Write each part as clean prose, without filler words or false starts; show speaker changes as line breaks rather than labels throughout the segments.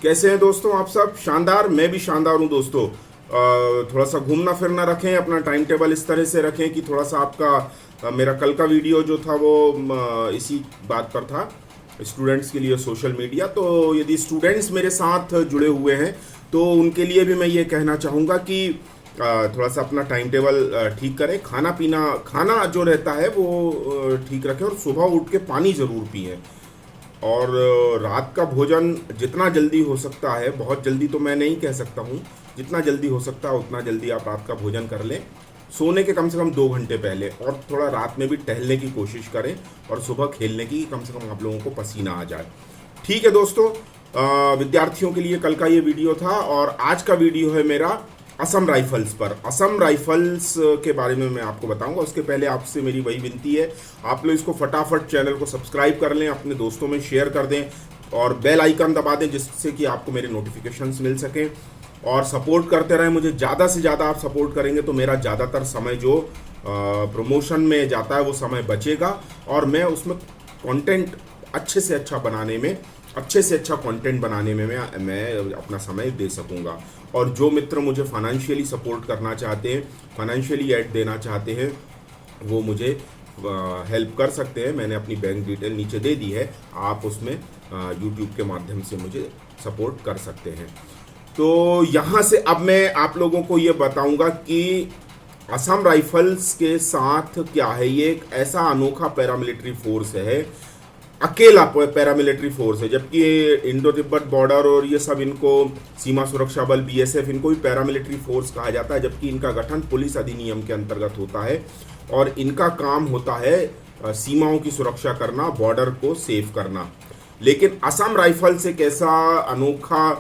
कैसे हैं दोस्तों? आप सब शानदार। मैं भी शानदार हूं दोस्तों। थोड़ा सा घूमना फिरना रखें, अपना टाइम टेबल इस तरह से रखें कि थोड़ा सा आपका मेरा कल का वीडियो जो था वो इसी बात पर था, स्टूडेंट्स के लिए सोशल मीडिया। तो यदि स्टूडेंट्स मेरे साथ जुड़े हुए हैं तो उनके लिए भी मैं ये कहना चाहूँगा कि थोड़ा सा अपना टाइम टेबल ठीक करें, खाना जो रहता है वो ठीक रखें, और सुबह उठ के पानी ज़रूर पिएं। और रात का भोजन जितना जल्दी हो सकता है, बहुत जल्दी तो मैं नहीं कह सकता हूँ, जितना जल्दी हो सकता है उतना जल्दी आप रात का भोजन कर लें, सोने के कम से कम 2 घंटे पहले। और थोड़ा रात में भी टहलने की कोशिश करें और सुबह खेलने की, कम से कम आप लोगों को पसीना आ जाए। ठीक है दोस्तों, विद्यार्थियों के लिए कल का ये वीडियो था, और आज का वीडियो है मेरा असम राइफल्स पर। असम राइफल्स के बारे में मैं आपको बताऊंगा। उसके पहले आपसे मेरी वही विनती है, आप लोग इसको फटाफट चैनल को सब्सक्राइब कर लें, अपने दोस्तों में शेयर कर दें और बेल आइकन दबा दें, जिससे कि आपको मेरे नोटिफिकेशंस मिल सकें। और सपोर्ट करते रहें मुझे। ज़्यादा से ज़्यादा आप सपोर्ट करेंगे तो मेरा ज़्यादातर समय जो प्रमोशन में जाता है वो समय बचेगा, और मैं उसमें कंटेंट अच्छे से अच्छा बनाने में, अच्छे से अच्छा कंटेंट बनाने में मैं अपना समय दे सकूंगा। और जो मित्र मुझे फाइनेंशियली सपोर्ट करना चाहते हैं, फाइनेंशियली ऐड देना चाहते हैं, वो मुझे हेल्प कर सकते हैं। मैंने अपनी बैंक डिटेल नीचे दे दी है, आप उसमें यूट्यूब के माध्यम से मुझे सपोर्ट कर सकते हैं। तो यहाँ से अब मैं आप लोगों को ये बताऊंगा कि असम राइफल्स के साथ क्या है। ये एक ऐसा अनोखा पैरामिलिट्री फोर्स है, अकेला पैरामिलिट्री फोर्स है, जबकि इंडो तिब्बत बॉर्डर और ये सब, इनको सीमा सुरक्षा बल बीएसएफ, इनको भी पैरामिलिट्री फोर्स कहा जाता है, जबकि इनका गठन पुलिस अधिनियम के अंतर्गत होता है और इनका काम होता है सीमाओं की सुरक्षा करना, बॉर्डर को सेव करना। लेकिन असम राइफल्स एक ऐसा अनोखा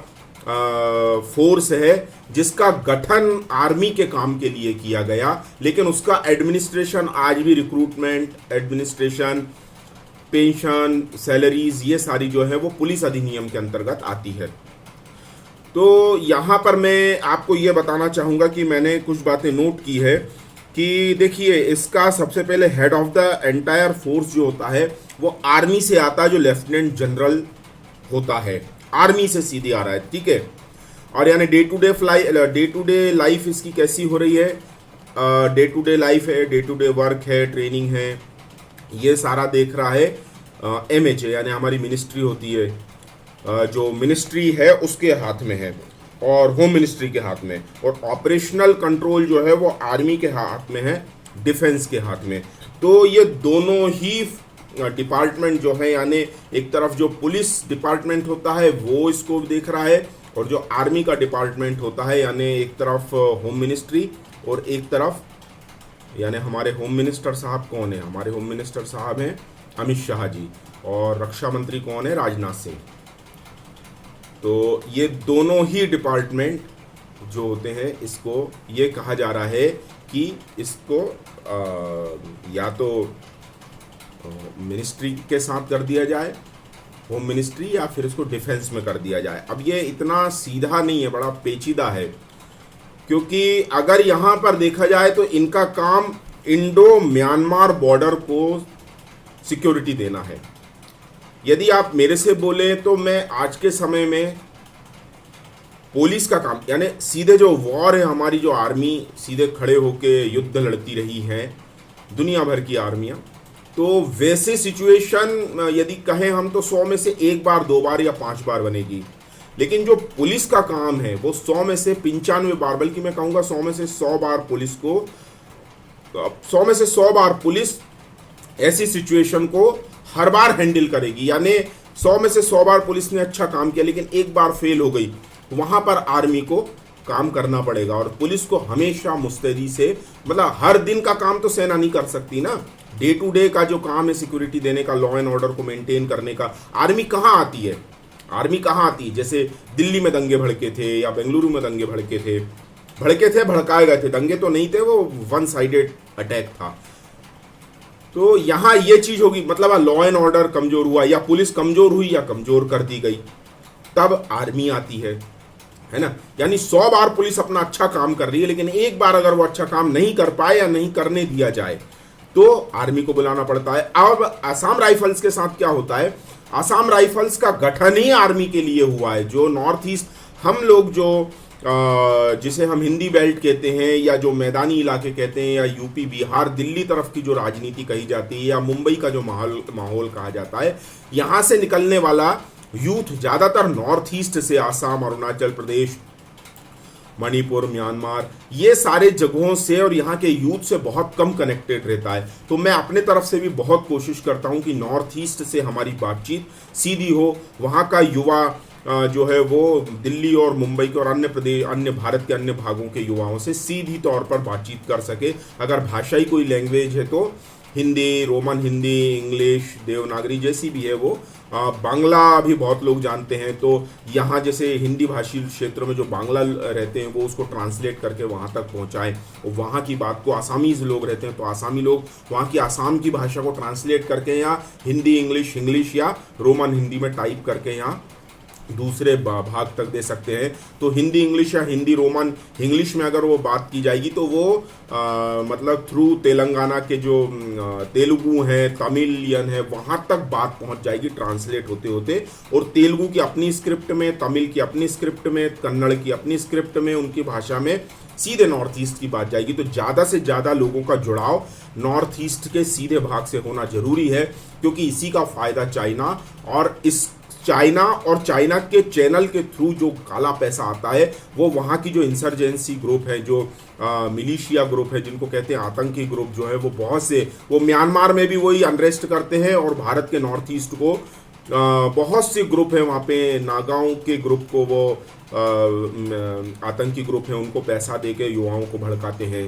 फोर्स है जिसका गठन आर्मी के काम के लिए किया गया, लेकिन उसका एडमिनिस्ट्रेशन आज भी, रिक्रूटमेंट, एडमिनिस्ट्रेशन, पेंशन, सैलरीज, ये सारी जो है वो पुलिस अधिनियम के अंतर्गत आती है। तो यहाँ पर मैं आपको ये बताना चाहूँगा कि मैंने कुछ बातें नोट की है कि देखिए, इसका सबसे पहले head of the entire force जो होता है वो आर्मी से आता है, जो लेफ्टिनेंट जनरल होता है, आर्मी से सीधे आ रहा है। ठीक है। और यानी डे टू डे लाइफ इसकी कैसी हो रही है, डे टू डे लाइफ है, डे टू डे वर्क है, ट्रेनिंग है, ये सारा देख रहा है MHA, यानी हमारी मिनिस्ट्री होती है, जो मिनिस्ट्री है उसके हाथ में है, और होम मिनिस्ट्री के हाथ में। और ऑपरेशनल कंट्रोल जो है वो आर्मी के हाथ में है, डिफेंस के हाथ में। तो ये दोनों ही डिपार्टमेंट जो है, यानी एक तरफ जो पुलिस डिपार्टमेंट होता है वो इसको देख रहा है, और जो आर्मी का डिपार्टमेंट होता है, यानी एक तरफ होम मिनिस्ट्री और एक तरफ, यानी हमारे होम मिनिस्टर साहब कौन है? हमारे होम मिनिस्टर साहब हैं अमित शाह जी, और रक्षा मंत्री कौन है? राजनाथ सिंह। तो ये दोनों ही डिपार्टमेंट जो होते हैं, इसको ये कहा जा रहा है कि इसको या तो मिनिस्ट्री के साथ कर दिया जाए, होम मिनिस्ट्री, या फिर इसको डिफेंस में कर दिया जाए। अब ये इतना सीधा नहीं है, बड़ा पेचीदा है, क्योंकि अगर यहाँ पर देखा जाए तो इनका काम इंडो म्यांमार बॉर्डर को सिक्योरिटी देना है। यदि आप मेरे से बोले तो मैं आज के समय में पुलिस का काम, यानी सीधे जो वॉर है, हमारी जो आर्मी सीधे खड़े होके युद्ध लड़ती रही है, दुनिया भर की आर्मियाँ, तो वैसे सिचुएशन यदि कहें हम तो 100 में से 1 बार, 2 बार या 5 बार बनेगी। लेकिन जो पुलिस का काम है वो 100 में से 95 बार, बल्कि मैं कहूँगा 100 में से 100 बार पुलिस को, 100 में से 100 बार पुलिस ऐसी सिचुएशन को हर बार हैंडल करेगी। यानी 100 में से 100 बार पुलिस ने अच्छा काम किया, लेकिन एक बार फेल हो गई, वहाँ पर आर्मी को काम करना पड़ेगा। और पुलिस को हमेशा मुस्तैदी से, मतलब हर दिन का काम तो सेना नहीं कर सकती ना, डे टू डे का जो काम है सिक्योरिटी देने का, लॉ एंड ऑर्डर को मेंटेन करने का, आर्मी कहाँ आती है? आर्मी कहाँ आती है? जैसे दिल्ली में दंगे भड़के थे या बेंगलुरु में दंगे भड़के थे, भड़काए गए थे, दंगे तो नहीं थे, वो वन साइडेड अटैक था। तो यहाँ ये चीज होगी, मतलब लॉ एंड ऑर्डर कमजोर हुआ, या पुलिस कमजोर हुई या कमजोर कर दी गई, तब आर्मी आती है ना। यानी 100 बार पुलिस अपना अच्छा काम कर रही है, लेकिन एक बार अगर वो अच्छा काम नहीं कर पाए या नहीं करने दिया जाए तो आर्मी को बुलाना पड़ता है। अब असम राइफल्स के साथ क्या होता है, आसाम राइफल्स का गठन ही आर्मी के लिए हुआ है। जो नॉर्थ ईस्ट हम लोग जो जिसे हम हिंदी बेल्ट कहते हैं या जो मैदानी इलाके कहते हैं या यूपी बिहार दिल्ली तरफ की जो राजनीति कही जाती है या मुंबई का जो माहौल कहा जाता है, यहाँ से निकलने वाला यूथ ज़्यादातर नॉर्थ ईस्ट से, आसाम, अरुणाचल प्रदेश, मणिपुर, म्यांमार, ये सारे जगहों से और यहाँ के यूथ से बहुत कम कनेक्टेड रहता है। तो मैं अपने तरफ से भी बहुत कोशिश करता हूँ कि नॉर्थ ईस्ट से हमारी बातचीत सीधी हो, वहाँ का युवा जो है वो दिल्ली और मुंबई के और अन्य भारत के अन्य भागों के युवाओं से सीधी तौर पर बातचीत कर सके। अगर भाषाई कोई लैंग्वेज है तो हिंदी, रोमन हिंदी, इंग्लिश, देवनागरी जैसी भी है वो, बांग्ला भी बहुत लोग जानते हैं, तो यहाँ जैसे हिंदी भाषी क्षेत्र में जो बांग्ला रहते हैं वो उसको ट्रांसलेट करके वहाँ तक पहुँचाएं। और वहाँ की बात को आसामीज लोग रहते हैं तो आसामी लोग वहाँ की आसाम की भाषा को ट्रांसलेट करके या हिंदी इंग्लिश या रोमन हिंदी में टाइप करके यहाँ दूसरे भाग तक दे सकते हैं। तो हिंदी इंग्लिश या हिंदी रोमन इंग्लिश में अगर वो बात की जाएगी तो वो मतलब थ्रू तेलंगाना के जो तेलुगु हैं, तमिलियन है, वहाँ तक बात पहुँच जाएगी ट्रांसलेट होते होते। और तेलुगु की अपनी स्क्रिप्ट में, तमिल की अपनी स्क्रिप्ट में, कन्नड़ की अपनी स्क्रिप्ट में, उनकी भाषा में सीधे नॉर्थ ईस्ट की बात जाएगी। तो ज़्यादा से ज़्यादा लोगों का जुड़ाव नॉर्थ ईस्ट के सीधे भाग से होना जरूरी है, क्योंकि इसी का फ़ायदा चाइना और चाइना के चैनल के थ्रू जो काला पैसा आता है वो वहाँ की जो इंसर्जेंसी ग्रुप है, जो मिलिशिया ग्रुप है, जिनको कहते हैं आतंकी ग्रुप जो है, वो बहुत से, वो म्यांमार में भी वही अनरेस्ट करते हैं और भारत के नॉर्थ ईस्ट को बहुत से ग्रुप हैं वहाँ पे, नागाओं के ग्रुप को वो आतंकी ग्रुप है, उनको पैसा दे के युवाओं को भड़काते हैं।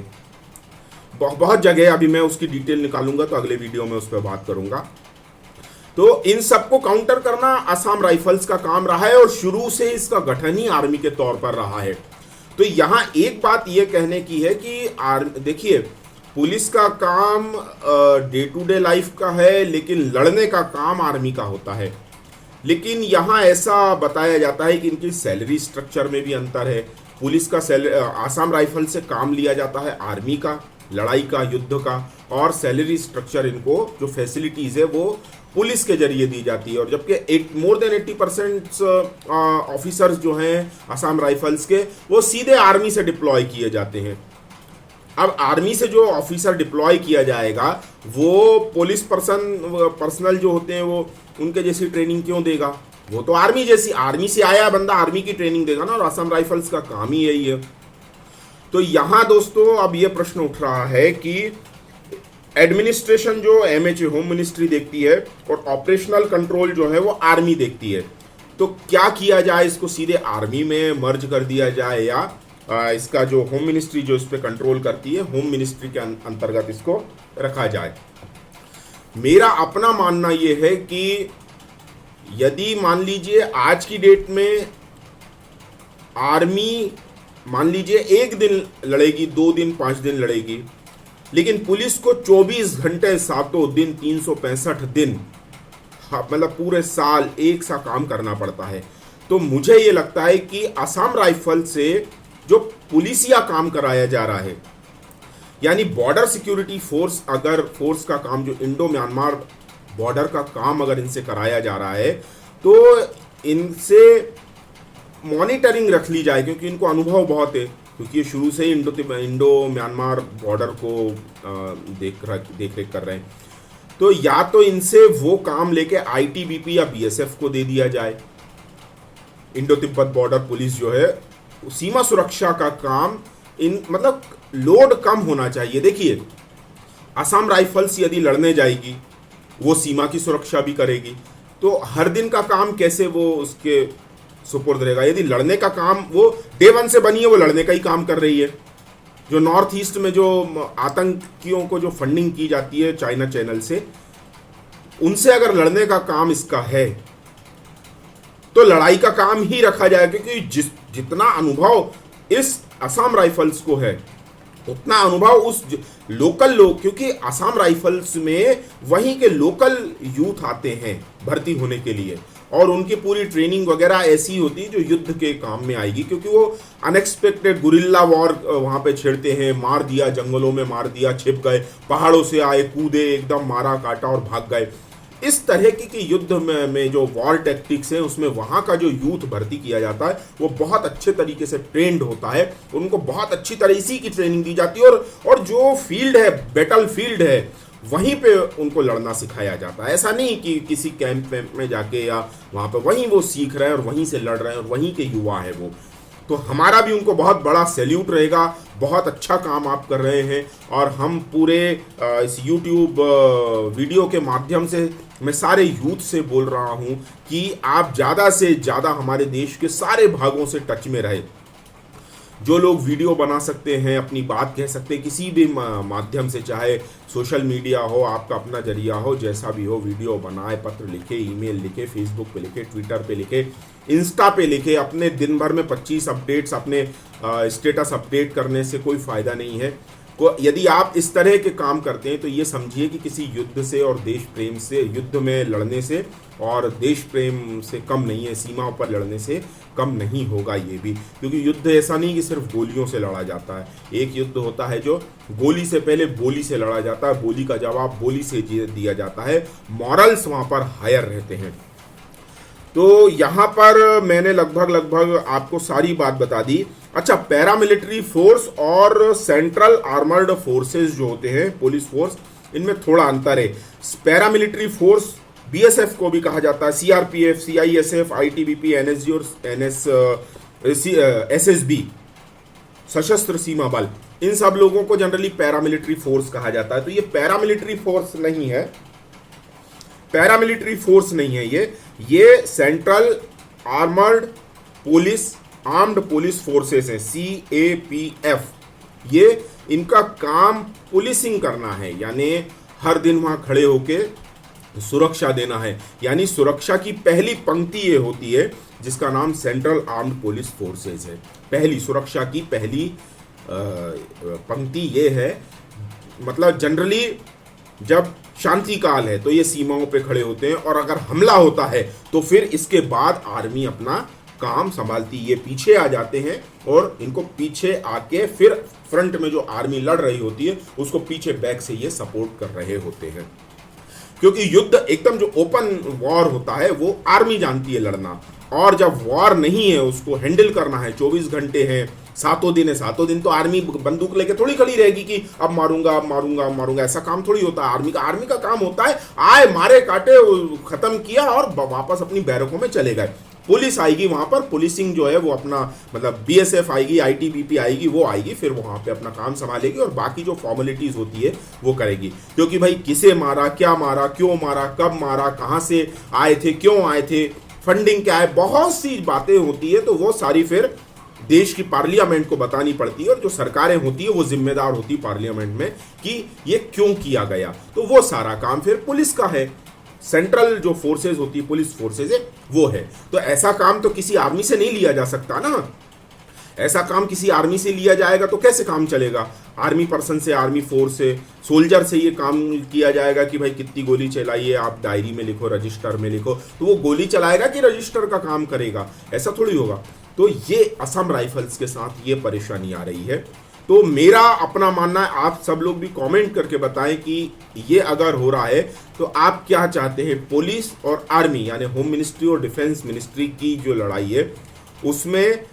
बहुत जगह, अभी मैं उसकी डिटेल निकालूंगा तो अगले वीडियो में उस पर बात करूंगा। तो इन सबको काउंटर करना असम राइफल्स का काम रहा है और शुरू से इसका गठन ही आर्मी के तौर पर रहा है। तो यहाँ एक बात यह कहने की है कि देखिए, पुलिस का काम डे टू डे लाइफ का है, लेकिन लड़ने का काम आर्मी का होता है। लेकिन यहाँ ऐसा बताया जाता है कि इनकी सैलरी स्ट्रक्चर में भी अंतर है। पुलिस का आसाम राइफल से काम लिया जाता है आर्मी का, लड़ाई का, युद्ध का, और सैलरी स्ट्रक्चर, इनको जो फैसिलिटीज़ है वो पुलिस के जरिए दी जाती है। और जबकि मोर देन 80% ऑफिसर्स जो हैं आसाम राइफल्स के, वो सीधे आर्मी से डिप्लॉय किए जाते हैं। अब आर्मी से जो ऑफिसर डिप्लॉय किया जाएगा वो पुलिस पर्सनल जो होते हैं वो उनके जैसी ट्रेनिंग क्यों देगा? वो तो आर्मी से आया बंदा आर्मी की ट्रेनिंग देगा ना, और आसाम राइफल्स का काम ही यही है। तो यहाँ दोस्तों अब ये प्रश्न उठ रहा है कि एडमिनिस्ट्रेशन जो MHA होम मिनिस्ट्री देखती है और ऑपरेशनल कंट्रोल जो है वो आर्मी देखती है, तो क्या किया जाए? इसको सीधे आर्मी में मर्ज कर दिया जाए या इसका जो होम मिनिस्ट्री जो इस पे कंट्रोल करती है, होम मिनिस्ट्री के अंतर्गत इसको रखा जाए? मेरा अपना मानना ये है कि यदि मान लीजिए आज की डेट में आर्मी मान लीजिए 1 दिन लड़ेगी, 2 दिन, 5 दिन लड़ेगी, लेकिन पुलिस को 24 घंटे 7 दिन 365 दिन मतलब पूरे साल एक सा काम करना पड़ता है। तो मुझे ये लगता है कि असम राइफल से जो पुलिसिया काम कराया जा रहा है, यानी बॉर्डर सिक्योरिटी फोर्स का काम, जो इंडो म्यांमार बॉर्डर का काम अगर इनसे कराया जा रहा है, तो इनसे मॉनिटरिंग रख ली जाए, क्योंकि इनको अनुभव बहुत है, क्योंकि ये शुरू से ही इंडो म्यांमार बॉर्डर को देख रेख कर रहे हैं। तो या तो इनसे वो काम लेके ITBP या BSF को दे दिया जाए। इंडो तिब्बत बॉर्डर पुलिस जो है, सीमा सुरक्षा का काम मतलब लोड कम होना चाहिए। देखिए, असम राइफल्स यदि लड़ने जाएगी, वो सीमा की सुरक्षा भी करेगी, तो हर दिन का काम कैसे वो उसके सुपुर्द रहेगा? यदि लड़ने का काम, वो डे 1 से बनी है, वो लड़ने का ही काम कर रही है। जो नॉर्थ ईस्ट में जो आतंकियों को जो फंडिंग की जाती है चाइना चैनल से, उनसे अगर लड़ने का काम इसका है तो लड़ाई का काम ही रखा जाए, क्योंकि जितना अनुभव इस असम राइफल्स को है उतना अनुभव उस लोकल लोग, क्योंकि असम राइफल्स में वहीं के लोकल यूथ आते हैं भर्ती होने के लिए, और उनकी पूरी ट्रेनिंग वगैरह ऐसी होती है जो युद्ध के काम में आएगी, क्योंकि वो अनएक्सपेक्टेड गुरिल्ला वॉर वहाँ पे छेड़ते हैं, मार दिया, जंगलों में मार दिया, छिप गए, पहाड़ों से आए, कूदे, एकदम मारा काटा और भाग गए। इस तरह की युद्ध में जो वॉर टैक्टिक्स हैं उसमें वहाँ का जो यूथ भर्ती किया जाता है वो बहुत अच्छे तरीके से ट्रेंड होता है, उनको बहुत अच्छी तरह इसी की ट्रेनिंग दी जाती है, और जो फील्ड है, बैटल फील्ड है, वहीं पे उनको लड़ना सिखाया जाता है। ऐसा नहीं कि किसी कैंप में जाके या वहाँ पे वहीं वो सीख रहे हैं और वहीं से लड़ रहे हैं और वहीं के युवा है वो। तो हमारा भी उनको बहुत बड़ा सैल्यूट रहेगा, बहुत अच्छा काम आप कर रहे हैं। और हम पूरे इस YouTube वीडियो के माध्यम से मैं सारे यूथ से बोल रहा हूं कि आप ज़्यादा से ज़्यादा हमारे देश के सारे भागों से टच में रहे। जो लोग वीडियो बना सकते हैं, अपनी बात कह सकते हैं किसी भी माध्यम से, चाहे सोशल मीडिया हो, आपका अपना जरिया हो, जैसा भी हो, वीडियो बनाए, पत्र लिखे, ईमेल लिखे, फेसबुक पे लिखे, ट्विटर पे लिखे, इंस्टा पे लिखे। अपने दिन भर में 25 अपडेट्स अपने स्टेटस अपडेट करने से कोई फ़ायदा नहीं है। यदि आप इस तरह के काम करते हैं तो ये समझिए कि किसी युद्ध से और देश प्रेम से, युद्ध में लड़ने से और देश प्रेम से कम नहीं है, सीमा पर लड़ने से कम नहीं होगा ये भी। क्योंकि युद्ध ऐसा नहीं कि सिर्फ गोलियों से लड़ा जाता है। एक युद्ध होता है जो गोली से पहले बोली से लड़ा जाता है, बोली का जवाब बोली से दिया जाता है, मॉरल्स वहाँ पर हायर रहते हैं। तो यहाँ पर मैंने लगभग आपको सारी बात बता दी। अच्छा, पैरामिलिट्री फोर्स और सेंट्रल आर्मर्ड फोर्सेस जो होते हैं, पुलिस फोर्स, इनमें थोड़ा अंतर है। पैरामिलिट्री फोर्स BSF को भी कहा जाता है, CRPF, CISF, ITBP, NSG और SSB, सशस्त्र सीमा बल, इन सब लोगों को जनरली पैरामिलिट्री फोर्स कहा जाता है। तो ये पैरामिलिट्री फोर्स नहीं है, पैरामिलिट्री फोर्स नहीं है ये central armoured police, armed police forces है, CAPF। ये इनका काम पुलिसिंग करना है, यानी हर दिन वहां खड़े होके सुरक्षा देना है। यानी सुरक्षा की पहली पंक्ति ये होती है जिसका नाम सेंट्रल आर्म्ड पुलिस फोर्सेस है। पहली सुरक्षा की पहली पंक्ति ये है। मतलब जनरली जब शांति काल है तो ये सीमाओं पे खड़े होते हैं, और अगर हमला होता है तो फिर इसके बाद आर्मी अपना काम संभालती, ये पीछे आ जाते हैं और इनको पीछे आके फिर फ्रंट में जो आर्मी लड़ रही होती है उसको पीछे बैक से ये सपोर्ट कर रहे होते हैं। क्योंकि युद्ध एकदम जो ओपन वॉर होता है वो आर्मी जानती है लड़ना, और जब वॉर नहीं है उसको हैंडल करना है, 24 घंटे हैं, 7 दिन है, 7 दिन तो आर्मी बंदूक लेके थोड़ी खड़ी रहेगी कि अब मारूंगा अब मारूंगा अब मारूंगा। ऐसा काम थोड़ी होता है। आर्मी का काम होता है आए, मारे, काटे, खत्म किया और वापस अपनी बैरकों में चले गए। पुलिस आएगी वहां पर, पुलिसिंग जो है वो अपना, मतलब BSF आएगी, ITBP आएगी, वो आएगी, फिर वहां पे अपना काम संभालेगी और बाकी जो फॉर्मेलिटीज होती है वो करेगी। क्योंकि भाई किसे मारा, क्या मारा, क्यों मारा, कब मारा, कहां से आए थे, क्यों आए थे, फंडिंग क्या है, बहुत सी बातें होती है। तो वो सारी फिर देश की पार्लियामेंट को बतानी पड़ती है, और जो सरकारें होती है वो जिम्मेदार होती है पार्लियामेंट में कि ये क्यों किया गया। तो वो सारा काम फिर पुलिस का है। सेंट्रल जो फोर्सेज होती है, पुलिस फोर्सेज है, वो है। तो ऐसा काम तो किसी आर्मी से नहीं लिया जा सकता ना। ऐसा काम किसी आर्मी से लिया जाएगा तो कैसे काम चलेगा? आर्मी पर्सन से, आर्मी फोर्स से, सोल्जर से ये काम किया जाएगा कि भाई कितनी गोली चलाई है, आप डायरी में लिखो, रजिस्टर में लिखो। तो वो गोली चलाएगा कि रजिस्टर का काम करेगा? ऐसा थोड़ी होगा। तो ये असम राइफल्स के साथ ये परेशानी आ रही है। तो मेरा अपना मानना है, आप सब लोग भी कमेंट करके बताएं कि ये अगर हो रहा है तो आप क्या चाहते हैं। पुलिस और आर्मी यानी होम मिनिस्ट्री और डिफेंस मिनिस्ट्री की जो लड़ाई है उसमें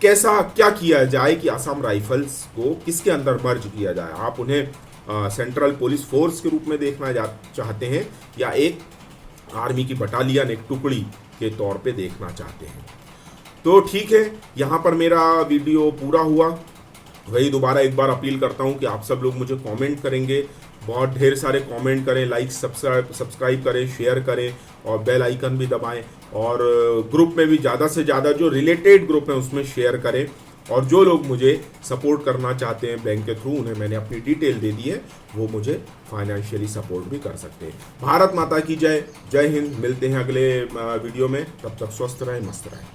कैसा क्या किया जाए कि असम राइफल्स को किसके अंदर मर्ज किया जाए। आप उन्हें सेंट्रल पुलिस फोर्स के रूप में देखना चाहते हैं या एक आर्मी की बटालियन, एक टुकड़ी के तौर पे देखना चाहते हैं। तो ठीक है, यहाँ पर मेरा वीडियो पूरा हुआ। वही दोबारा एक बार अपील करता हूँ कि आप सब लोग मुझे कमेंट करेंगे, बहुत ढेर सारे कमेंट करें, लाइक सब्सक्राइब करें, शेयर करें और बेल आइकन भी दबाएं, और ग्रुप में भी ज़्यादा से ज़्यादा जो रिलेटेड ग्रुप है उसमें शेयर करें। और जो लोग मुझे सपोर्ट करना चाहते हैं बैंक के थ्रू, उन्हें मैंने अपनी डिटेल दे दी है, वो मुझे फाइनेंशियली सपोर्ट भी कर सकते हैं। भारत माता की जय। जय हिंद। मिलते हैं अगले वीडियो में, तब तक स्वस्थ रहें, मस्त रहें।